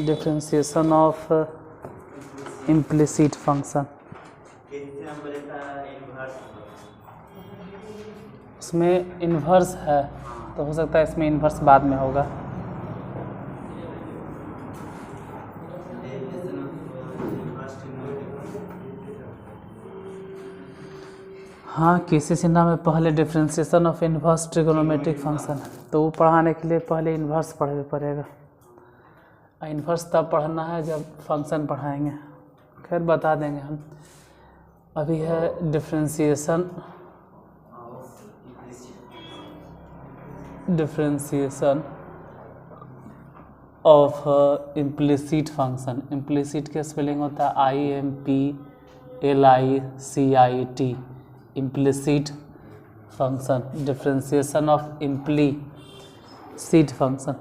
Differentiation of implicit function. उसमें inverse है तो हो सकता है इसमें इन्वर्स बाद में होगा। हाँ, किसी सिन्हा में पहले differentiation of inverse trigonometric function है तो वो पढ़ाने के लिए पहले इन्वर्स पढ़ना पड़ेगा। इन्वर्स तब पढ़ना है जब फंक्शन पढ़ाएंगे। खैर बता देंगे हम। अभी है differentiation of implicit function. Implicit का स्पेलिंग होता है IMPLICIT, implicit function. Differentiation of implicit function.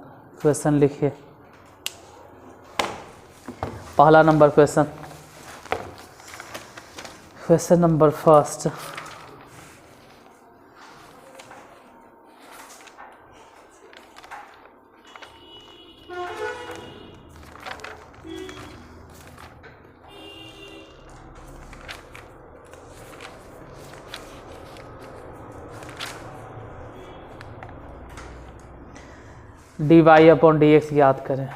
Question लिखिए। पहला number question number first. dy/dx याद करें,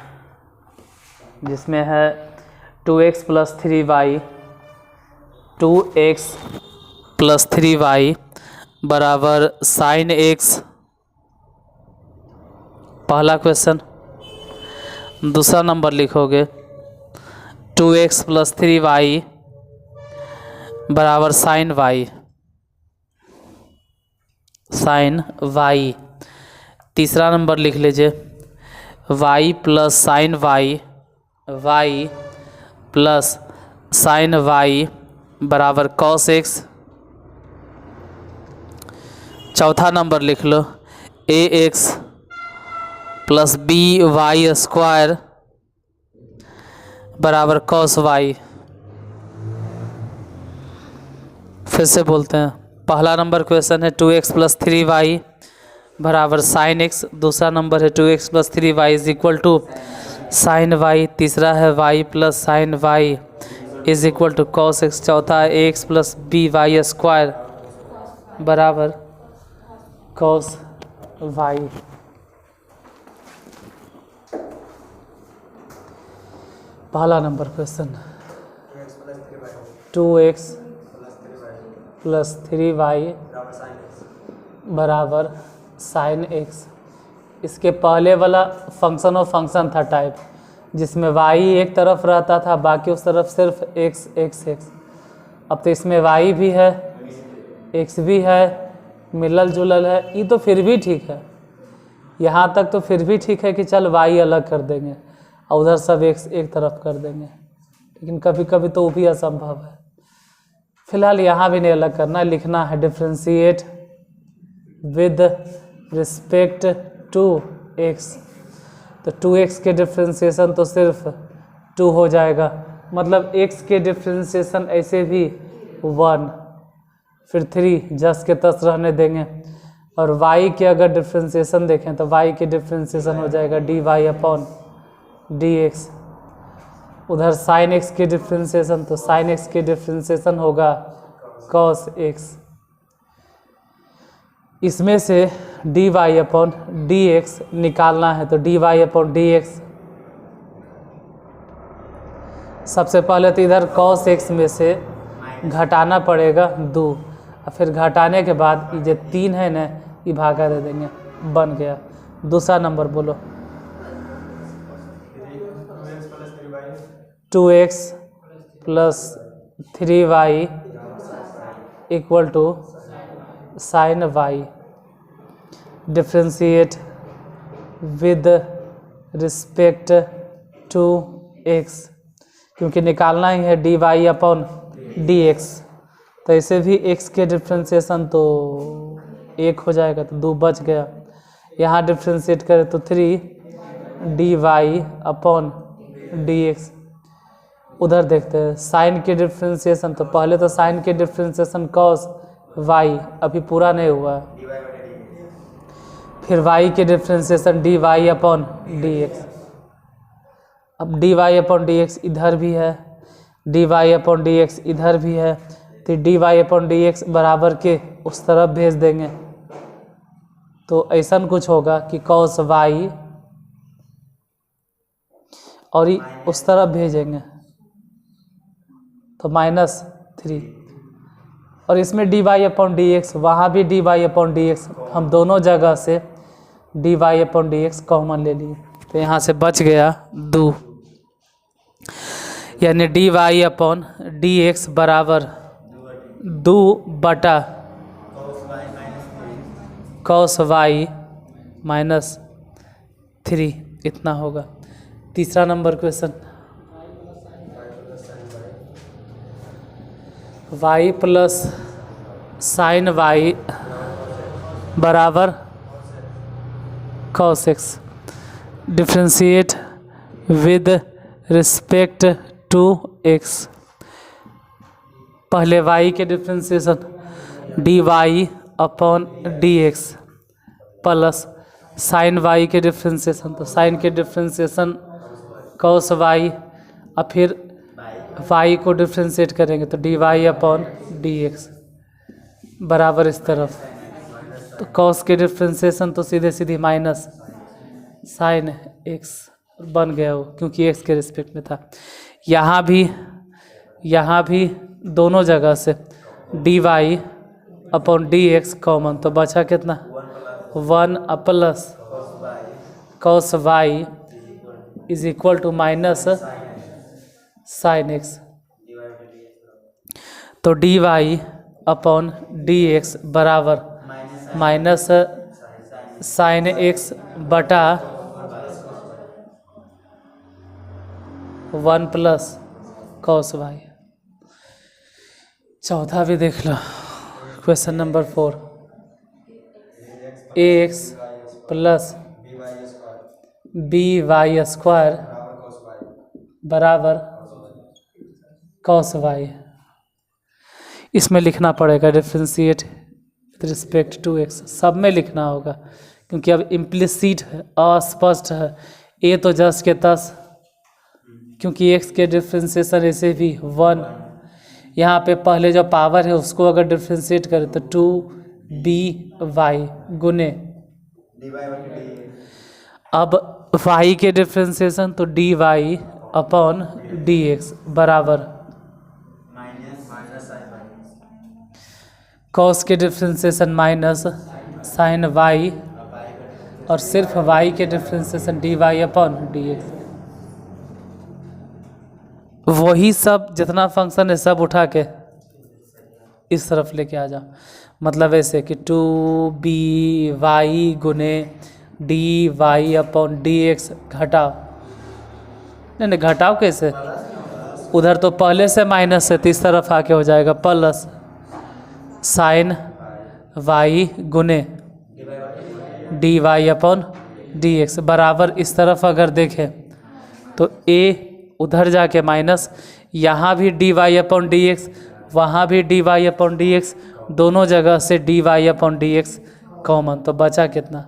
जिसमें है 2x + 3y, 2x + 3y बराबर sin x। पहला क्वेश्चन। दूसरा नंबर लिखोगे 2x + 3y बराबर sin y। तीसरा नंबर लिख लीजिए y + sin y + sin y बराबर cos x। चौथा नंबर लिख लो ax + by² बराबर cos y। फिर से बोलते हैं। पहला नंबर क्वेश्चन है 2x + 3y बराबर sin x। दूसरा नंबर है 2x + 3y = sin y। तीसरा है y + sin y = cos x। चौथा है ax + by² बराबर cos y। पहला नंबर क्वेश्चन 2x + 3y बराबर sin x। इसके पहले वाला फंक्शन ऑफ फंक्शन था टाइप, जिसमें y एक तरफ रहता था, बाकी उस तरफ सिर्फ x। अब तो इसमें y भी है, x भी है, मिलल जुलल है। ये तो फिर भी ठीक है, यहाँ तक तो फिर भी ठीक है कि चल y अलग कर देंगे और उधर सब x एक तरफ कर देंगे, लेकिन कभी कभी तो वो भी असंभव है। फिलहाल यहाँ भी नहीं अलग करना है, लिखना है differentiate with respect to x। तो 2x के डिफ्रेंशिएशन तो सिर्फ 2 हो जाएगा, मतलब x के डिफ्रेंशिएशन ऐसे भी 1, फिर 3 जस के तस रहने देंगे। और y के अगर डिफ्रेंशिएशन देखें तो y के डिफ्रेंशिएशन हो जाएगा dy/dx। उधर sin x के डिफ्रेंशिएशन तो sin x के डिफ्रेंशिएशन होगा cos x। इसमें से dy/dx निकालना है तो dy/dx सबसे पहले तो इधर cos x में से घटाना पड़ेगा 2, और फिर घटाने के बाद ये जो 3 है ना, ये भागा दे देंगे, बन गया। दूसरा नंबर बोलो 2x + 3y = sin y। Differentiate with respect to x, क्योंकि निकालना ही है dy/dx। तो ऐसे भी x के डिफ्रेंशिएशन तो 1 हो जाएगा, तो 2 बच गया। यहाँ डिफ्रेंशिएट करें तो 3 dy/dx। उधर देखते हैं साइन के डिफ्रेंशिएशन। तो पहले तो साइन के डिफ्रेंशिएशन cos y अभी पूरा नहीं हुआ है, फिर y के डिफ्रेंशिएशन dy/dx। अब d Y upon D x इधर भी है, d Y upon D x इधर भी है, तो D Y upon D x बराबर के उस तरफ भेज देंगे। तो ऐसा कुछ होगा कि कॉस वाई और उस तरफ भेजेंगे तो -3, और इसमें d Y upon D x, वहाँ भी d Y upon D x, हम दोनों जगह से D Y upon D x common ले लिए, तो यहाँ से बच गया 2, यानी d Y upon D x बराबर 2 बटा कॉस वाई -3 इतना होगा। तीसरा number question, y plus sine y बराबर cos x, differentiate with respect to x। पहले y के differentiation d Y upon D x plus sine y के डिफ्रेंशिएशन, तो साइन के डिफ्रेंशिएशन cos वाई, और फिर y को डिफ्रेंशिएट करेंगे तो D Y upon D x बराबर इस तरफ, तो cos के डिफ्रेंशिएशन तो सीधे सीधी माइनस साइन एक्स बन गया वो, क्योंकि x के रिस्पेक्ट में था। यहाँ भी दोनों जगह से D Y upon D x common, तो बचा कितना 1 plus cos Y is equal to minus sine X, तो D Y upon D x बराबर माइनस साइन एक्स बटा 1 प्लस कॉस वाई। चौथा भी देख लो, question number 4, A X plus B Y square बराबर कॉस वाई। इसमें लिखना पड़ेगा differentiate with respect to X, सब में लिखना होगा क्योंकि अब इम्प्लिसिट है, अस्पष्ट है। ए तो जस के तस, क्योंकि एक्स के डिफ्रेंशिएशन ऐसे भी 1, यहाँ पे पहले जो पावर है उसको अगर डिफ्रेंशिएट करें तो 2b/y गुने, अब y के डिफ्रेंशिएशन तो dy अपॉन dx बराबर cos के डिफ्रेंशिएशन माइनस साइन y, और सिर्फ y के डिफ्रेंशिएशन dy अपॉन dx। वही सब जितना फंक्शन है सब उठा के इस तरफ लेके आ जाओ, मतलब ऐसे कि 2b/y गुने dy अपॉन dx घटाओ, नहीं घटाओ कैसे, उधर तो पहले से माइनस है तो इस तरफ आके हो जाएगा प्लस साइन y गुने dy अपॉन dx बराबर, इस तरफ अगर देखें तो a उधर जाके माइनस, यहाँ भी dy अपॉन dx, वहाँ भी dy अपॉन dx, दोनों जगह से dy अपॉन dx कॉमन, तो बचा कितना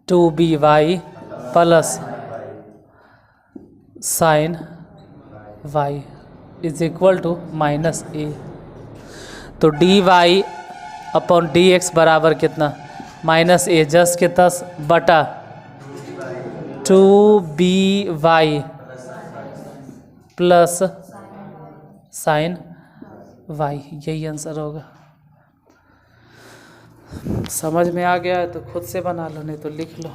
2by plus sine y is equal to minus A, तो dy अपॉन dx बराबर कितना माइनस ए जस के तस बटा 2by प्लस साइन y, यही आंसर होगा। समझ में आ गया है तो खुद से बना लो, नहीं तो लिख लो।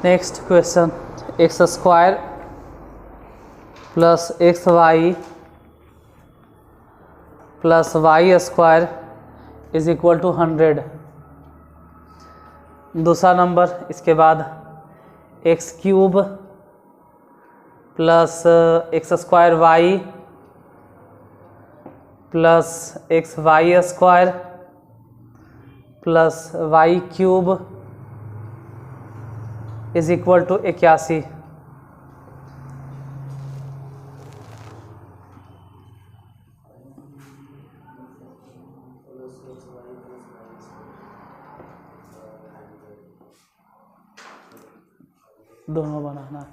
Next question, X square plus x Y plus Y square is equal to 100। दूसरा नंबर, इसके बाद X cube plus x square Y plus x Y square plus Y cube is equal to 81। दोनों बनाना है।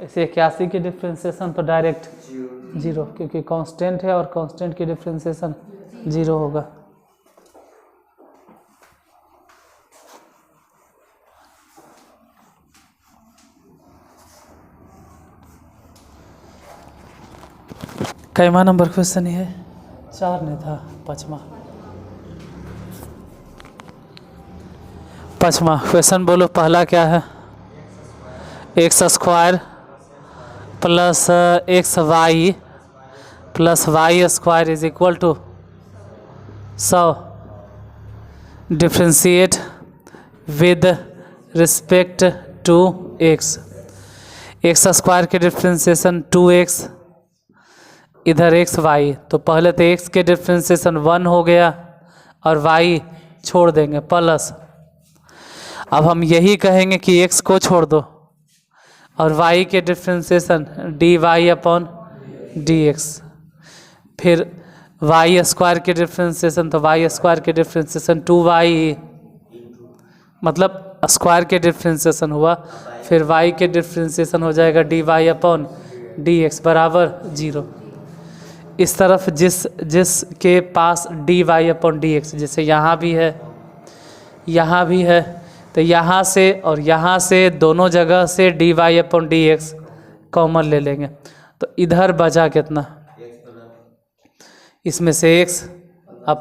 ऐसे 81 की डिफ्रेंसिएशन तो डायरेक्ट 0, क्योंकि कांस्टेंट है और कांस्टेंट की डिफ्रेंसिएशन 0 होगा। कैमा नंबर क्वेश्चन है? 4 नहीं था, 5वां क्वेश्चन बोलो। पहला क्या है? X square plus x Y plus Y square is equal to 100। Differentiate with respect to x. X square के डिफ्रेंशिएशन 2x, इधर एक्स वाई, तो पहले तो एक्स के डिफ्रेंशिएशन 1 हो गया और वाई छोड़ देंगे प्लस। अब हम यही कहेंगे कि एक्स को छोड़ दो और वाई के डिफ्रेंशिएशन dy अपॉन dx। फिर वाई स्क्वायर के डिफ्रेंशिएशन, तो वाई स्क्वायर के डिफ्रेंशिएशन 2y, मतलब स्क्वायर के डिफ्रेंशिएशन हुआ। फिर y के डिफ्रेंशिएशन हो जाएगा dy अपॉन dx बराबर 0। इस तरफ जिस के पास dy अपॉन dx, जैसे यहाँ भी है यहाँ भी है, तो यहाँ से और यहाँ से दोनों जगह से dy अपॉन dx कॉमन ले लेंगे, तो इधर बचा कितना? इसमें से x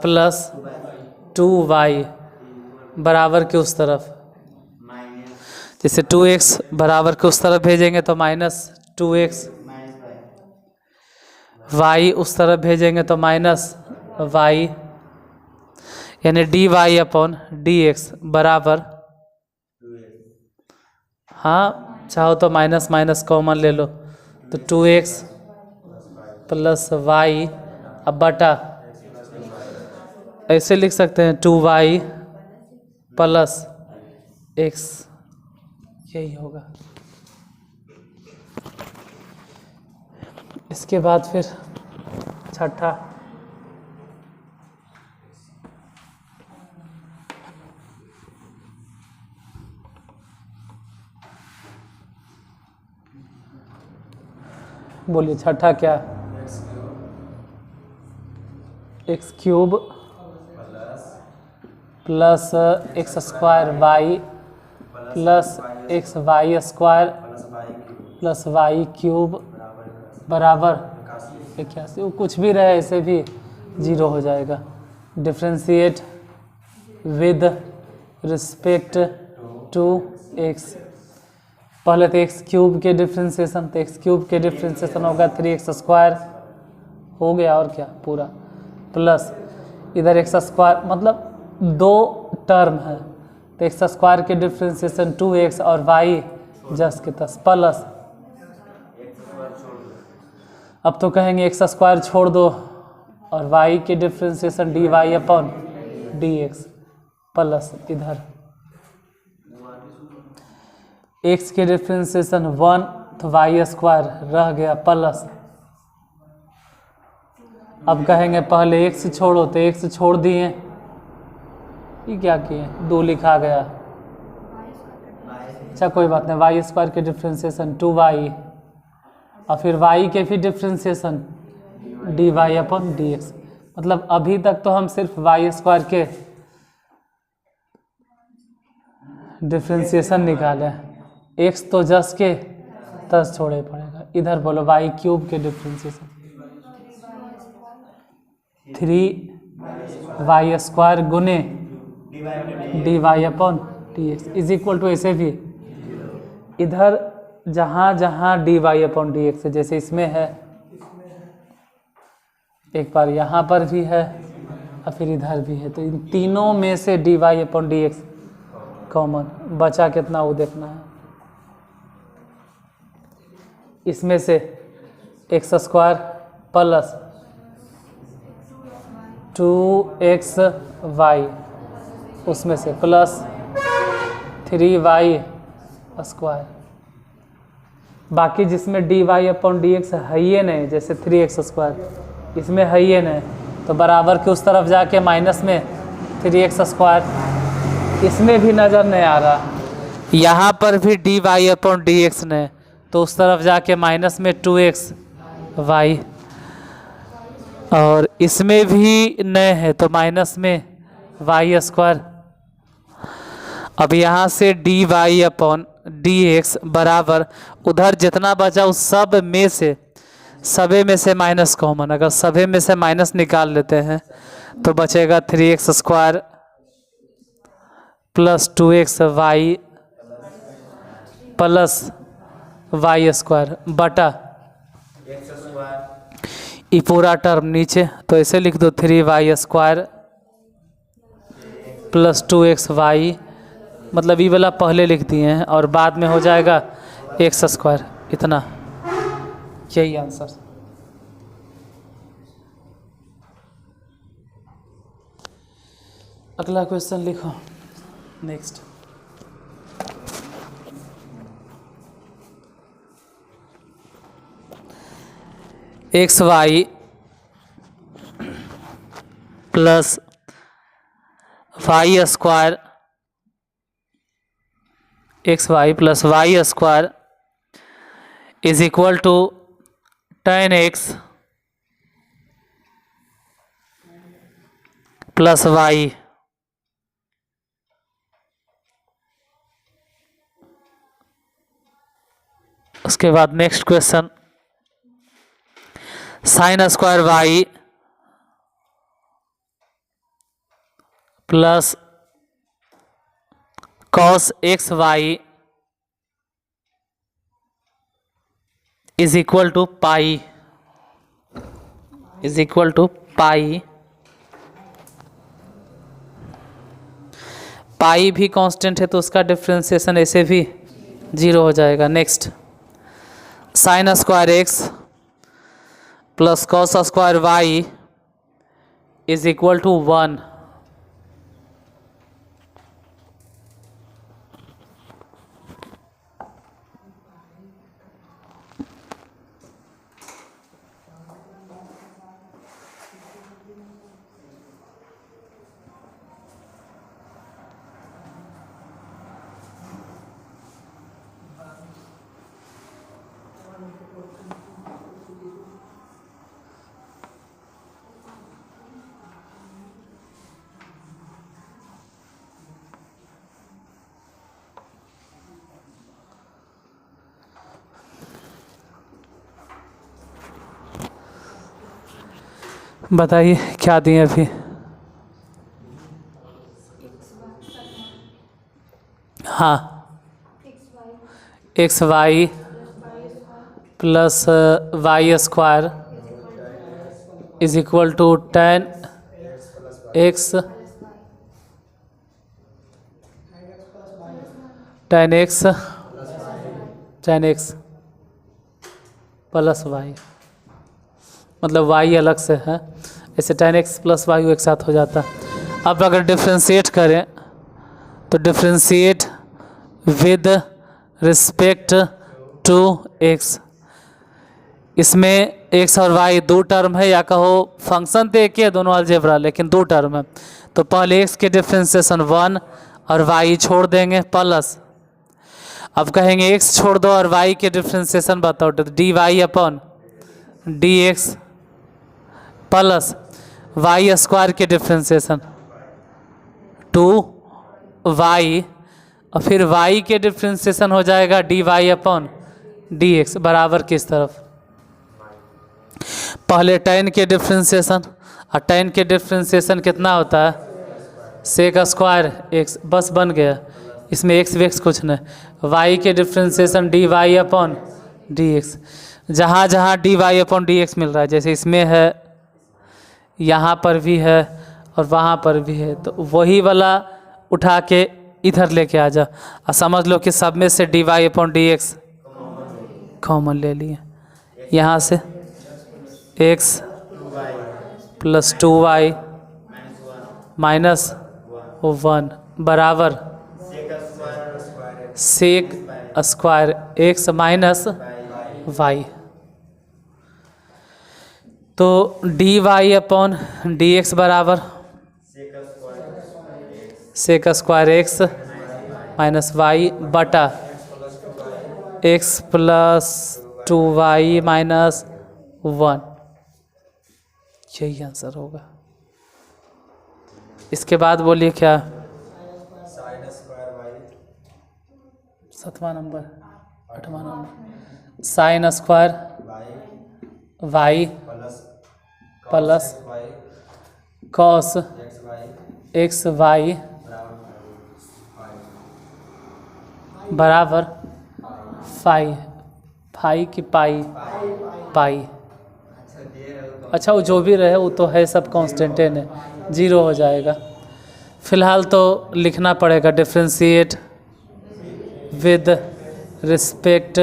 प्लस 2y बराबर के उस तरफ, जैसे 2x बराबर के उस तरफ भेजेंगे तो माइनस 2x, y उस तरफ भेजेंगे तो माइनस y, यानी dy अपॉन dx बराबर, हाँ चाहो तो माइनस माइनस कॉमन ले लो, तो 2x प्लस y अब बटा, ऐसे लिख सकते हैं 2y प्लस x, यही होगा। इसके बाद फिर छठा, बोलिए छठा क्या? X cube plus x square Y plus x Y square plus Y cube बराबर 81। वो कुछ भी रहे ऐसे भी 0 हो जाएगा। Differentiate with respect to x. पहले तो एक्स क्यूब के डिफ्रेंशिएशन, तो एक्स क्यूब के डिफ्रेंशिएशन होगा 3x स्क्वायर हो गया, और क्या पूरा, प्लस इधर एक्स स्क्वायर, मतलब 2 टर्म है, तो एक्स स्क्वायर के डिफ्रेंशिएशन 2x और y जस्ट के तस प्लस। अब तो कहेंगे एक्स स्क्वायर छोड़ दो और y के differentiation dy upon dx plus इधर x के डिफ्रेंशिएशन 1, तो y स्क्वायर रह गया प्लस। अब कहेंगे पहले x छोड़ो, तो x छोड़ दिए, ये क्या किए, 2 लिखा गया, अच्छा कोई बात नहीं। y स्क्वायर के डिफ्रेंशिएशन 2y और फिर y के भी डिफ्रेंशिएशन dy अपॉन dx, मतलब अभी तक तो हम सिर्फ y स्क्वायर के डिफ्रेंशिएशन निकाले, x तो जस के तस छोड़े पड़ेगा। इधर बोलो y क्यूब के डिफ्रेंशिएशन 3y स्क्वायर गुने dy upon D x is equal to ऐसे भी इधर जहाँ जहाँ D Y upon D x है, जैसे इसमें है, एक बार यहाँ पर भी है और फिर इधर भी है, तो इन तीनों में से D Y upon D x common बचा कितना वो देखना है। इसमें से एक्स स्क्वायर प्लस 2xy उसमें से प्लस 3y स्क्वायर, बाकी जिसमें d Y upon D x है ही नहीं, जैसे 3x स्क्वायर इसमें है ही नहीं, तो बराबर के उस तरफ जाके माइनस में 3x स्क्वायर इसमें भी नज़र नहीं आ रहा, यहाँ पर भी d Y upon D x नहीं, तो उस तरफ जाके माइनस में 2xy, और इसमें भी नए है तो माइनस में वाई स्क्वायर। अब यहाँ से D Y upon D x बराबर उधर जितना बचा उस सब में से सभी में से माइनस कॉमन, अगर सभी में से माइनस निकाल लेते हैं तो बचेगा 3x स्क्वायर प्लस 2xy प्लस वाई स्क्वायर बटा ये पूरा टर्म नीचे, तो ऐसे लिख दो 3y स्क्वायर प्लस 2xy, मतलब ये वाला पहले लिख दिए हैं और बाद में हो जाएगा x स्क्वायर, इतना, यही आंसर। अगला क्वेश्चन लिखो next. X Y plus Y square X Y plus Y square is equal to 10x plus Y. उसके बाद next question, sine square Y plus cos X Y is equal to pi, is equal to pi. Pi भी constant है तो उसका differentiation ऐसे भी 0 हो जाएगा। Next, sine square x plus cos square y is equal to 1। बताइए क्या दिए अभी? हाँ, x Y plus Y square is equal to 10x plus y, मतलब y अलग से है, ऐसे 10x प्लस वाई एक साथ हो जाता। अब अगर डिफ्रेंशिएट करें तो differentiate with respect to x, इसमें x और y दो टर्म है, या कहो फंक्शन तो एक ही है दोनों अलजेब्रा, लेकिन दो टर्म है, तो पहले x के डिफ्रेंशिएशन 1 और y छोड़ देंगे प्लस, अब कहेंगे x छोड़ दो और y के डिफ्रेंशिएशन बताओ, तो D Y upon D x plus Y square के डिफ्रेंशिएशन 2y, और फिर y के डिफ्रेंशिएशन हो जाएगा d Y upon D x, बराबर किस तरफ, पहले tan के डिफ्रेंशिएशन, और tan के डिफ्रेंशिएशन कितना होता है सेक स्क्वायर एक्स, बस बन गया। इसमें एक्स वेक्स कुछ नहीं, वाई के differentiation D Y upon D X. जहाँ जहाँ D Y upon D X मिल रहा है, जैसे इसमें है, यहाँ पर भी है और वहाँ पर भी है, तो वही वाला उठा के इधर लेके आ जा और समझ लो कि सब में से D Y upon D x common ले लिए। यहाँ से एक्स प्लस 2y माइनस 1 बराबर sec square X minus Y. तो D Y upon D x बराबर sec square X minus Y बटा एक्स प्लस 2y माइनस 1, यही आंसर होगा। इसके बाद बोलिए क्या, 7वां नंबर 8वां नंबर, sine square Y plus cos X Y बराबर फाई की पाई। अच्छा, वो जो भी रहे वो तो है, सब कांस्टेंट है, 0 हो जाएगा। फिलहाल तो लिखना पड़ेगा differentiate with respect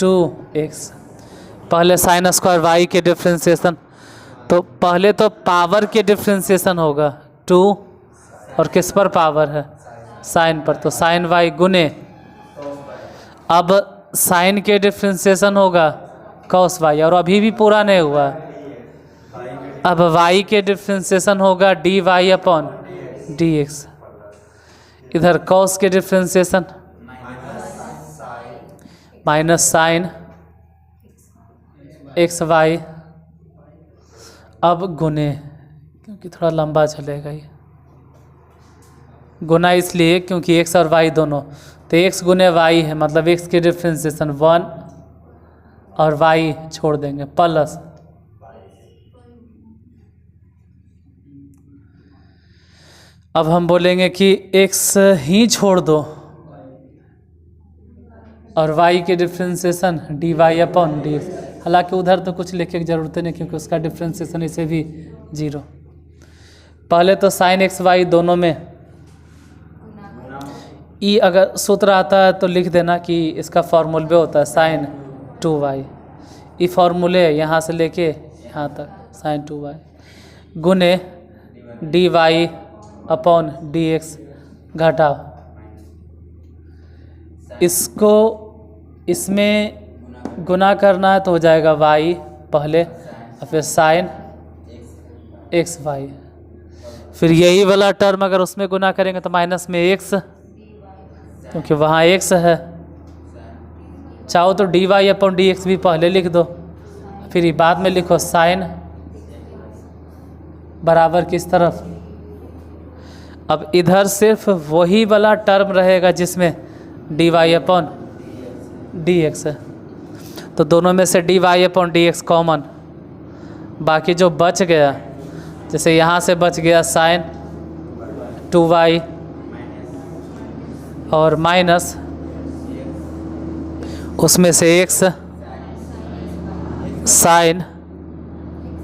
to x. पहले साइन स्क्वायर वाई के डिफ्रेंशिएशन, तो पहले तो पावर के डिफ्रेंशिएशन होगा 2, और किस पर पावर है, साइन पर, तो साइन वाई गुने, अब साइन के डिफ्रेंशिएशन होगा कॉस वाई, और अभी भी पूरा नहीं हुआ। अब y के डिफ्रेंशिएशन होगा d Y upon D x. इधर कॉस के differentiation minus sine x y, अब गुने, क्योंकि थोड़ा लंबा चलेगा ये, गुना इसलिए क्योंकि x और y दोनों, तो x गुने y है, मतलब x के डिफ्रेंशिएशन 1 और y छोड़ देंगे प्लस, अब हम बोलेंगे कि x ही छोड़ दो और y के differentiation d Y upon D x. हालांकि उधर तो कुछ लिखने की ज़रूरत नहीं, क्योंकि उसका डिफ्रेंशिएशन इसे भी 0। पहले तो साइन एक्स वाई दोनों में ई, अगर सूत्र आता है तो लिख देना कि इसका फॉर्मूले होता है साइन 2y, ई फॉर्मूले यहाँ से लेके यहाँ तक साइन 2y गुने d Y upon D x घटाओ, इसको इसमें गुना करना है तो हो जाएगा y पहले और फिर साइन एक्स वाई, फिर यही वाला टर्म अगर उसमें गुना करेंगे तो माइनस में x, क्योंकि वहाँ x है। चाहो तो D Y upon D x भी पहले लिख दो, फिर ये बाद में लिखो साइन बराबर किस तरफ, अब इधर सिर्फ वही वाला टर्म रहेगा जिसमें d Y upon D x है, तो दोनों में से D Y upon D x common, बाकी जो बच गया, जैसे यहाँ से बच गया साइन 2y और माइनस उसमें से x sine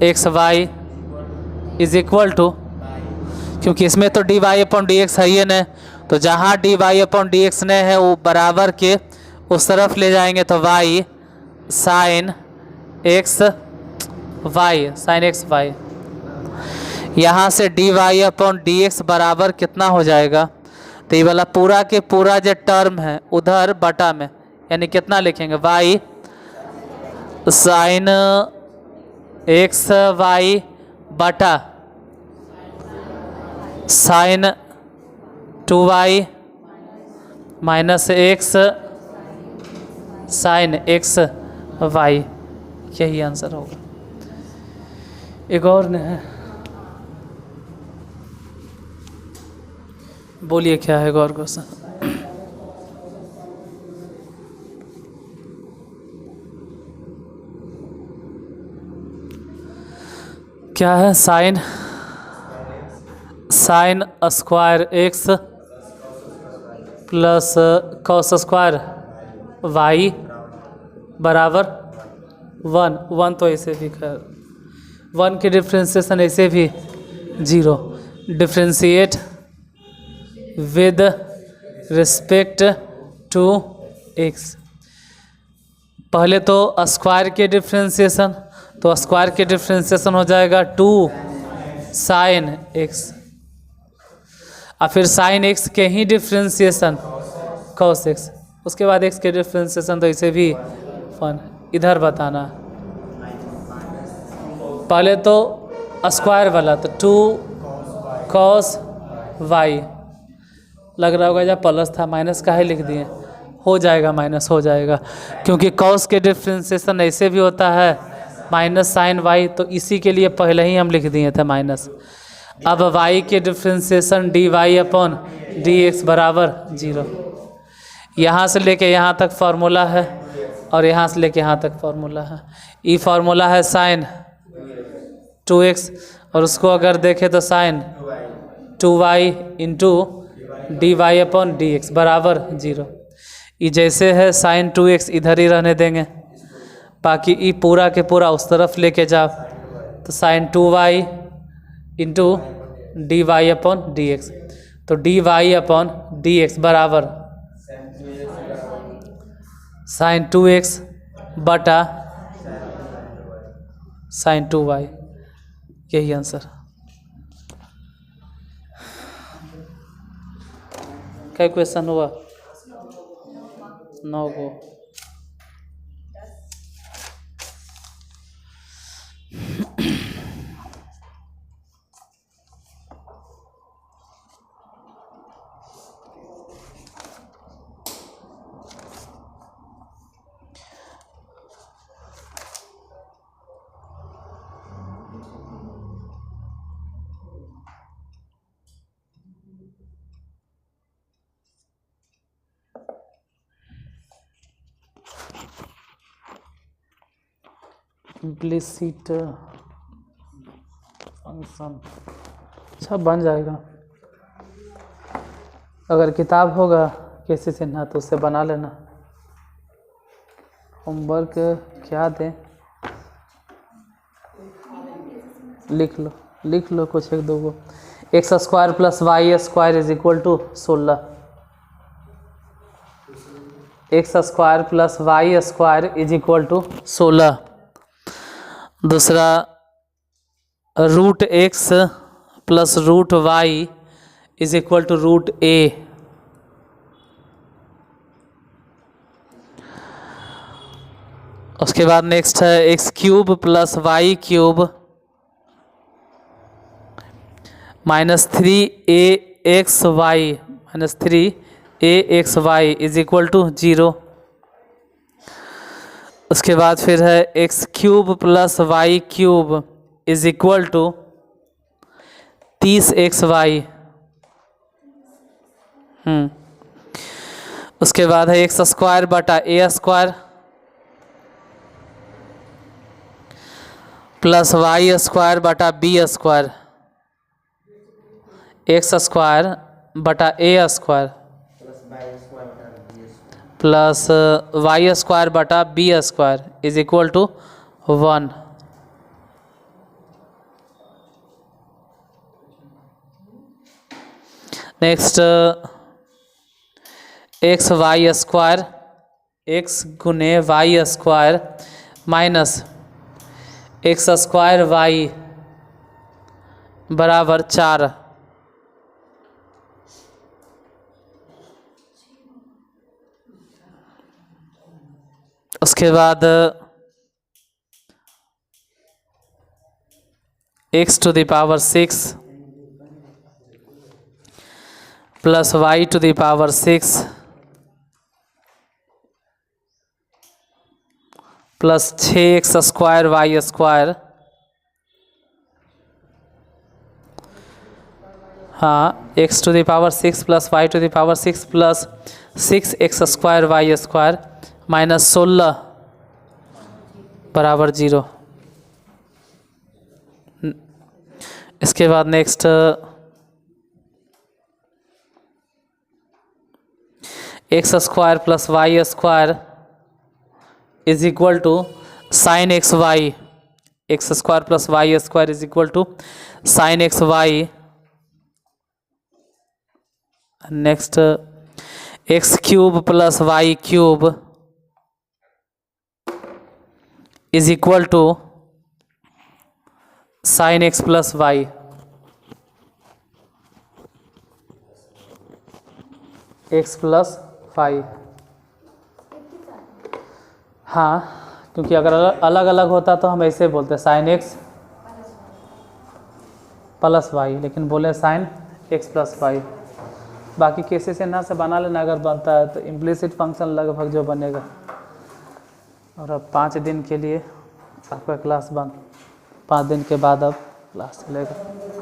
x Y is equal to, क्योंकि इसमें तो D Y upon D x है ही नहीं, तो जहाँ D Y upon D x नहीं है वो बराबर के उस तरफ ले जाएंगे, तो y sine x y, sine x y, यहाँ से D Y upon D x बराबर कितना हो जाएगा, तो ये वाला पूरा के पूरा जो टर्म है उधर बटा में, यानी कितना लिखेंगे y साइन एक्स वाई बटा sine 2y minus x sine x y, यही आंसर होगा। एक और ने है, बोलिए क्या है गौर क्वेश्चन। क्या है, sine square x plus cos square Y बराबर 1 तो ऐसे भी खैर 1 की डिफ्रेंसिएशन ऐसे भी 0। Differentiate with respect to x. पहले तो स्क्वायर के डिफ्रेंसिएशन, तो स्क्वायर के डिफ्रेंसिएशन हो जाएगा 2 साइन एक्स, और फिर साइन एक्स के ही डिफ्रेंसिएशन कॉस एक्स, उसके बाद एक्स के डिफ्रेंसिएशन तो इसे भी 1। इधर बताना पहले तो स्क्वायर वाला तो 2 कॉस वाई लग रहा होगा, जब प्लस था माइनस का ही लिख दिए, हो जाएगा माइनस हो जाएगा, क्योंकि कॉस के डिफ्रेंसिएशन ऐसे भी होता है माइनस साइन वाई, तो इसी के लिए पहले ही हम लिख दिए थे माइनस। अब वाई के differentiation D Y upon D x बराबर 0। यहाँ से लेके यहाँ तक फार्मूला है और यहाँ से लेके यहाँ तक फार्मूला है। ई फार्मूला है साइन 2x और उसको अगर देखें तो sine 2y into D Y upon D x बराबर 0। ये जैसे है साइन 2x इधर ही रहने देंगे, बाकी ई पूरा के पूरा उस तरफ लेके जाओ, तो sine 2y into D Y upon D X, तो D Y upon D x बराबर साइन 2x बटा साइन 2y। यही आंसर। क्या क्वेश्चन हुआ? 9 को। इम्प्लिसिट फंक्शन अच्छा बन जाएगा, अगर किताब होगा कैसे चिन्हा तो उससे बना लेना। होमवर्क क्या दें, लिख लो कुछ 1-2 गो। X square plus Y square is equal to 16। X square plus Y square is equal to 16। दूसरा root X plus root Y is equal to root A. उसके बाद नेक्स्ट है X cube plus Y cube -3aXy is equal to 0। उसके बाद फिर है X cube plus Y cube is equal to 30xy। उसके बाद है एक्स स्क्वायर बटा A square plus Y square बटा बी स्क्वायर। एक्स स्क्वायर बटा A square plus Y square बटा B square is equal to 1। Next X Y square X गुने Y square minus X square Y बराबर 4। उसके बाद x to the power 6 plus y to the power 6 plus 6x square Y square, हाँ x to the power 6 plus y to the power 6 plus 6x square Y square minus 16 बराबर 0। इसके बाद next x square plus Y square is equal to sine x y, x square plus Y square is equal to sine x y. Next x cube plus Y cube is equal to sine x plus y. X plus y, हाँ, क्योंकि अगर अलग अलग होता तो हम ऐसे बोलते साइन एक्स प्लस वाई, लेकिन बोले साइन एक्स प्लस वाई। बाकी केसेस यहाँ से बना लेना अगर बनता है तो, इम्प्लिसिट फंक्शन लगभग जो बनेगा। और अब 5 दिन के लिए आपका क्लास बंद, 5 दिन के बाद अब क्लास चलेगा।